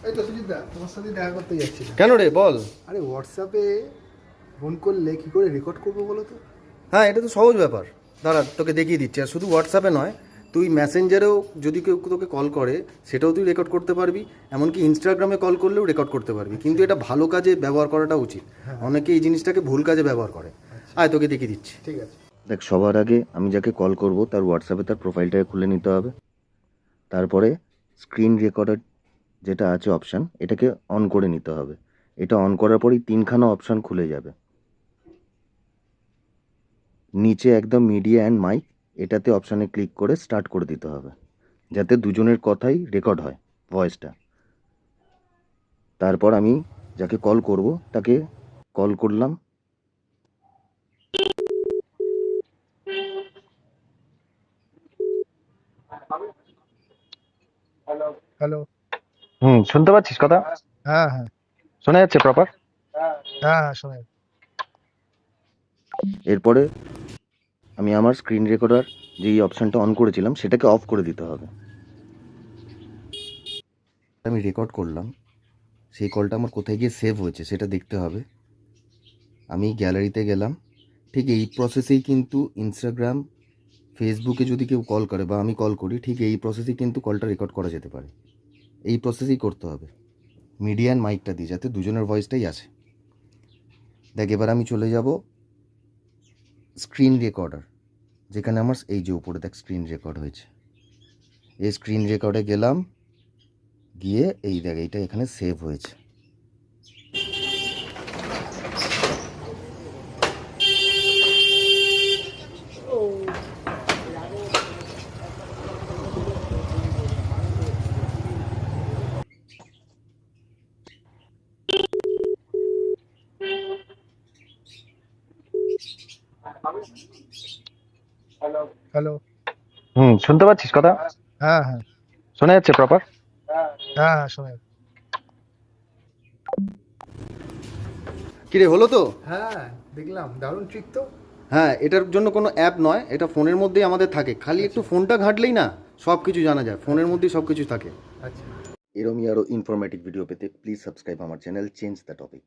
এই তো সুজিত দা, তোমার সাথে দেখা করতে যাচ্ছিলাম। কেন রে বল। আরে হোয়াটসঅ্যাপে ফোন করলে কি করে রেকর্ড করবো বলো তো? হ্যাঁ, এটা তো সহজ ব্যাপার। দাঁড়া, তোকে দেখিয়ে দিচ্ছি। আর শুধু হোয়াটসঅ্যাপে নয়, তুই মেসেঞ্জারেও যদি কেউ তোকে কল করে সেটাও তুই রেকর্ড করতে পারবি। এমনকি ইনস্টাগ্রামে কল করলেও রেকর্ড করতে পারবি। কিন্তু এটা ভালো কাজে ব্যবহার করাটা উচিত। অনেকে এই জিনিসটাকে ভুল কাজে ব্যবহার করে। আয় তোকে দেখিয়ে দিচ্ছি। ঠিক আছে। দেখ, সবার আগে আমি যাকে কল করব তার হোয়াটসঅ্যাপে তার প্রোফাইলটাকে খুলে নিতে হবে। তারপরে স্ক্রিন রেকর্ডার যেটা আছে অপশান, এটাকে অন করে নিতে হবে। এটা অন করার পরেই তিনখানা অপশান খুলে যাবে। নিচে একদম মিডিয়া অ্যান্ড মাইক, এটাতে অপশানে ক্লিক করে স্টার্ট করে দিতে হবে, যাতে দুজনের কথাই রেকর্ড হয়, ভয়েসটা। তারপর আমি যাকে কল করব তাকে কল করলাম। হ্যালো। শুনতে পাচ্ছিস কথা? হ্যাঁ হ্যাঁ শোনা যাচ্ছে প্রপার? হ্যাঁ হ্যাঁ, শোনা যাচ্ছে। এরপরে আমি আমার স্ক্রিন রেকর্ডার যেই অপশানটা অন করেছিলাম সেটাকে অফ করে দিতে হবে। আমি রেকর্ড করলাম, সেই কলটা আমার কোথায় গিয়ে সেভ হয়েছে সেটা দেখতে হবে। আমি গ্যালারিতে গেলাম। ঠিক এই প্রসেসেই কিন্তু ইনস্টাগ্রাম, ফেসবুকে যদি কেউ কল করে বা আমি কল করি, ঠিক এই প্রসেসেই কিন্তু কলটা রেকর্ড করা যেতে পারে। এই প্রসেসেই করতে হবে, মিডিয়া অ্যান্ড মাইকটা দিয়ে, যাতে দুজনের ভয়েসটাই আছে। দেখ, এবার আমি চলে যাব স্ক্রিন রেকর্ডার, যেখানে আমার এই যে উপরে দেখ স্ক্রিন রেকর্ড হয়েছে, এই স্ক্রিন রেকর্ডে গেলাম, গিয়ে এই দেখ এইটা এখানে সেভ হয়েছে। হ্যালো। শুনতে পাচ্ছিস কথা? হ্যাঁ হ্যাঁ শোনা যাচ্ছে প্রপার? হ্যাঁ হ্যাঁ, শোনা যাচ্ছে। কিরে, হলো তো? হ্যাঁ, দেখলাম, দারুণ ট্রিক তো। হ্যাঁ, এটার জন্য কোনো অ্যাপ নয়, এটা ফোনের মধ্যেই আমাদের থাকে। খালি একটু ফোনটা ঘাঁটলেই না সব কিছু জানা যায়, ফোনের মধ্যেই সব কিছু থাকে। আচ্ছা। এরমই আরও ইনফরমেটিভ ভিডিও পেতে প্লিজ সাবস্ক্রাইব আমার চ্যানেল চেঞ্জ দ্য টপিক।